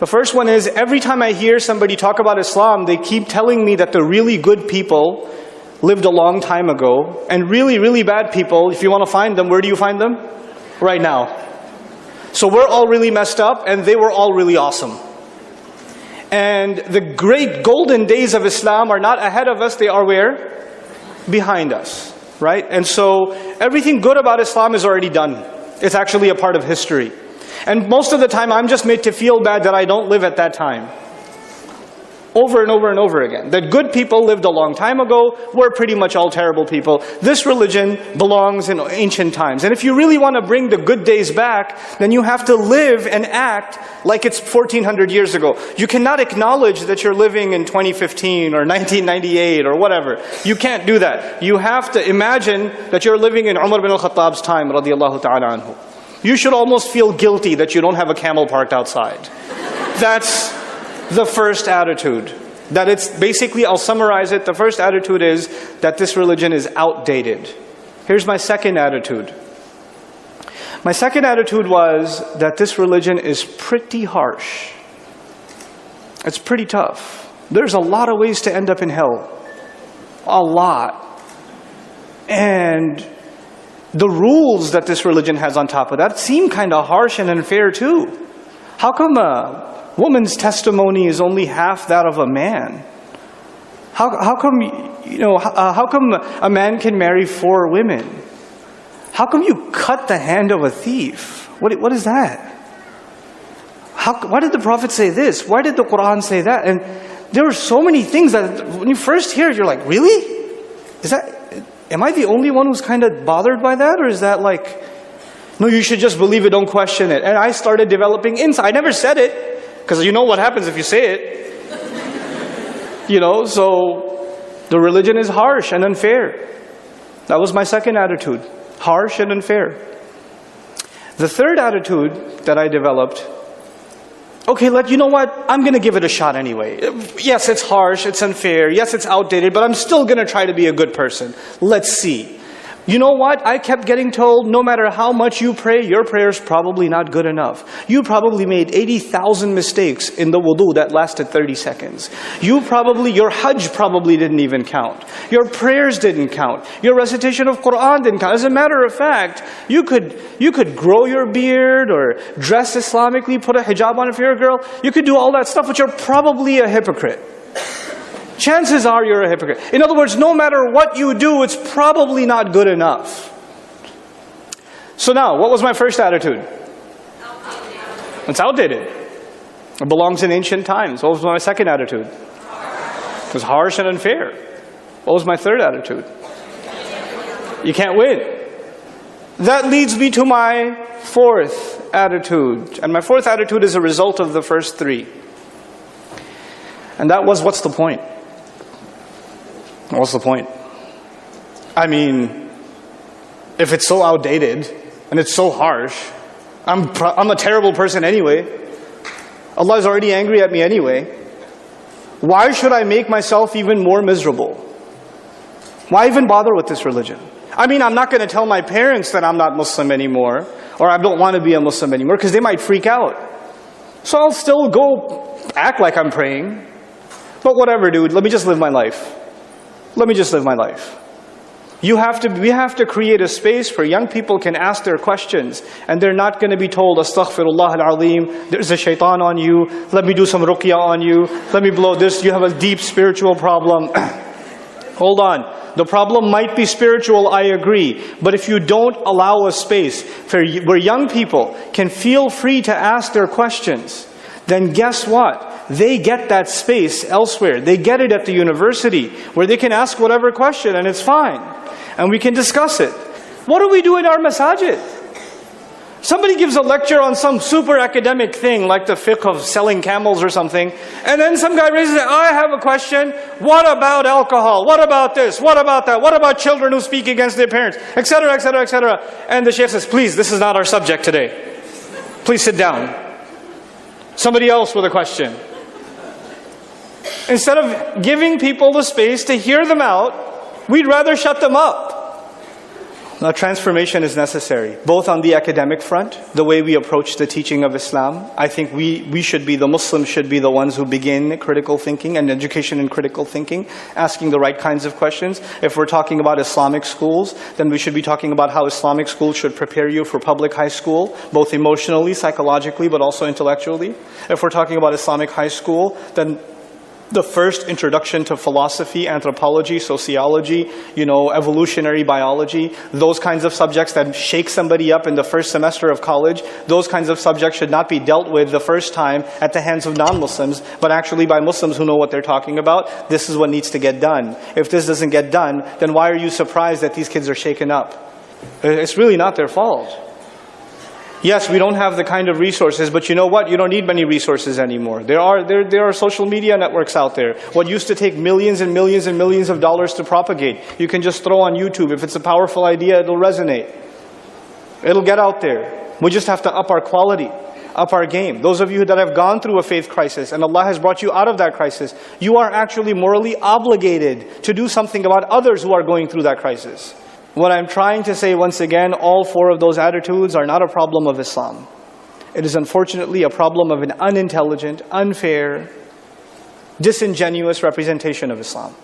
The first one is, every time I hear somebody talk about Islam, they keep telling me that the really good people lived a long time ago, and really, really bad people, if you want to find them, where do you find them? Right now. So we're all really messed up, and they were all really awesome. And the great golden days of Islam are not ahead of us, they are where? Behind us, right? And so everything good about Islam is already done. It's actually a part of history. And most of the time I'm just made to feel bad that I don't live at that time. Over and over and over again. That good people lived a long time ago, we're pretty much all terrible people. This religion belongs in ancient times. And if you really want to bring the good days back, then you have to live and act like it's 1400 years ago. You cannot acknowledge that you're living in 2015 or 1998 or whatever. You can't do that. You have to imagine that you're living in Umar bin al-Khattab's time, radiyallahu ta'ala anhu. You should almost feel guilty that you don't have a camel parked outside. That's the first attitude. That it's basically, I'll summarize it. The first attitude is that this religion is outdated. Here's my second attitude. My second attitude was that this religion is pretty harsh. It's pretty tough. There's a lot of ways to end up in hell. A lot. And the rules that this religion has on top of that seem kind of harsh and unfair too. How come a woman's testimony is only half that of a man? How come a man can marry 4 women? How come you cut the hand of a thief? What is that? Why did the Prophet say this? Why did the Quran say that? And there were so many things that when you first hear it, you're like, really? Am I the only one who's kind of bothered by that? Or is that like, no, you should just believe it, don't question it. And I started developing insight. I never said it, because you know what happens if you say it. So the religion is harsh and unfair. That was my second attitude. Harsh and unfair. The third attitude that I developed, okay, you know what? I'm going to give it a shot anyway. Yes, it's harsh, it's unfair, yes, it's outdated, but I'm still going to try to be a good person. Let's see. You know what? I kept getting told, no matter how much you pray, your prayer's probably not good enough. You probably made 80,000 mistakes in the wudu that lasted 30 seconds. Your hajj probably didn't even count. Your prayers didn't count. Your recitation of Quran didn't count. As a matter of fact, you could grow your beard or dress Islamically, put a hijab on if you're a girl. You could do all that stuff, but you're probably a hypocrite. Chances are you're a hypocrite. In other words, no matter what you do, it's probably not good enough. So now, what was my first attitude? It's outdated. It belongs in ancient times. What was my second attitude? It was harsh and unfair. What was my third attitude? You can't win. That leads me to my fourth attitude. And my fourth attitude is a result of the first three. And that was, what's the point? What's the point? I mean, if it's so outdated and it's so harsh, I'm a terrible person anyway. Allah is already angry at me anyway. Why should I make myself even more miserable? Why even bother with this religion? I mean, I'm not going to tell my parents that I'm not Muslim anymore, or I don't want to be a Muslim anymore, because they might freak out. So I'll still go act like I'm praying. But whatever, dude, let me just live my life. Let me just live my life. We have to create a space where young people can ask their questions, and they're not going to be told, Astaghfirullah al-Azim, there's a shaitan on you, let me do some ruqyah on you, let me blow this, you have a deep spiritual problem. Hold on. The problem might be spiritual, I agree. But if you don't allow a space where young people can feel free to ask their questions, then guess what? They get that space elsewhere. They get it at the university, where they can ask whatever question and it's fine. And we can discuss it. What do we do in our masajid? Somebody gives a lecture on some super academic thing, like the fiqh of selling camels or something, and then some guy raises it, I have a question, what about alcohol? What about this? What about that? What about children who speak against their parents? Etc., etc., etc. And the shaykh says, please, this is not our subject today. Please sit down. Somebody else with a question. Instead of giving people the space to hear them out, we'd rather shut them up. Now, transformation is necessary, both on the academic front, the way we approach the teaching of Islam. I think the Muslims should be the ones who begin critical thinking and education in critical thinking, asking the right kinds of questions. If we're talking about Islamic schools, then we should be talking about how Islamic schools should prepare you for public high school, both emotionally, psychologically, but also intellectually. If we're talking about Islamic high school, then the first introduction to philosophy, anthropology, sociology, evolutionary biology, those kinds of subjects that shake somebody up in the first semester of college, those kinds of subjects should not be dealt with the first time at the hands of non-Muslims, but actually by Muslims who know what they're talking about. This is what needs to get done. If this doesn't get done, then why are you surprised that these kids are shaken up? It's really not their fault. Yes, we don't have the kind of resources, but you know what? You don't need many resources anymore. There are social media networks out there. What used to take millions and millions and millions of dollars to propagate, you can just throw on YouTube. If it's a powerful idea, it'll resonate. It'll get out there. We just have to up our quality, up our game. Those of you that have gone through a faith crisis and Allah has brought you out of that crisis, you are actually morally obligated to do something about others who are going through that crisis. What I'm trying to say once again, all four of those attitudes are not a problem of Islam. It is unfortunately a problem of an unintelligent, unfair, disingenuous representation of Islam.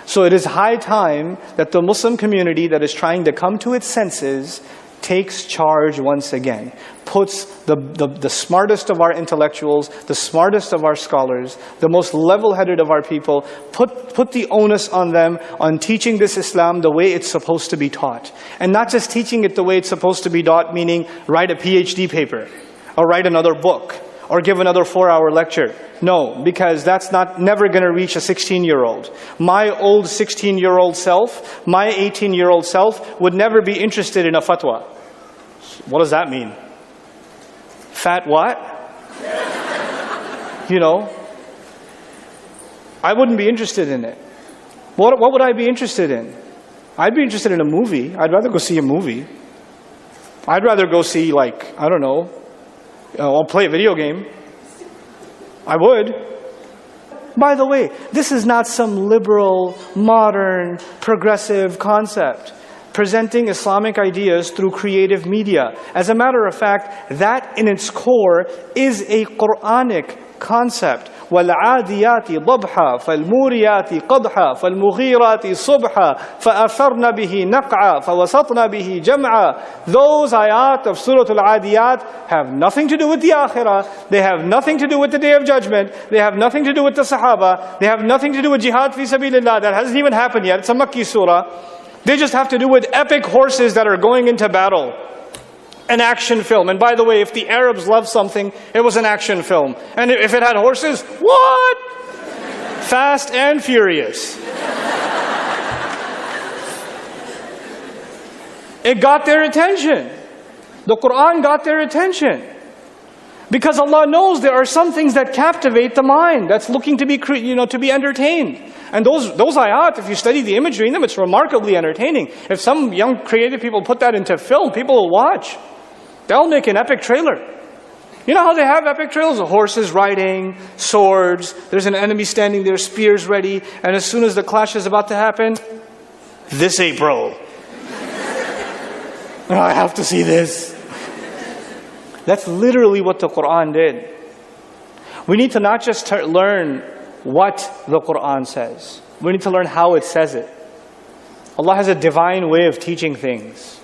So it is high time that the Muslim community that is trying to come to its senses takes charge once again, puts the smartest of our intellectuals, the smartest of our scholars, the most level-headed of our people, put the onus on them on teaching this Islam the way it's supposed to be taught. And not just teaching it the way it's supposed to be taught, meaning write a PhD paper, or write another book, or give another 4-hour lecture. No, because that's never going to reach a 16-year-old. My old 16-year-old self, my 18-year-old self would never be interested in a fatwa. What does that mean? Fat what? I wouldn't be interested in it. What would I be interested in? I'd be interested in a movie. I'd rather go see a movie. I'd rather go see, I'll play a video game. I would. By the way, this is not some liberal, modern, progressive concept. Presenting Islamic ideas through creative media. As a matter of fact, that in its core is a Quranic concept. وَالْعَادِيَاتِ ضَبْحًا فَالْمُورِيَاتِ قَدْحًا فَالْمُغِيرَاتِ صُبْحًا فَأَثَرْنَ بِهِ نَقْعًا فَوَسَطْنَ بِهِ جَمْعًا. Those ayat of Surah Al-Adiyat have nothing to do with the Akhirah. They have nothing to do with the Day of Judgment. They have nothing to do with the Sahaba. They have nothing to do with jihad fi sabilillah. That hasn't even happened yet. It's a Makki surah. They just have to do with epic horses that are going into battle. An action film. And by the way, if the Arabs loved something, it was an action film. And if it had horses, what? Fast and Furious. It got their attention. The Quran got their attention. Because Allah knows there are some things that captivate the mind, that's looking to be, to be entertained. And those ayat, if you study the imagery in them, it's remarkably entertaining. If some young creative people put that into film, people will watch. They'll make an epic trailer. You know how they have epic trailers? Horses riding, swords, there's an enemy standing there, spears ready, and as soon as the clash is about to happen, this ain't bro. I have to see this. That's literally what the Quran did. We need to not just learn what the Quran says. We need to learn how it says it. Allah has a divine way of teaching things.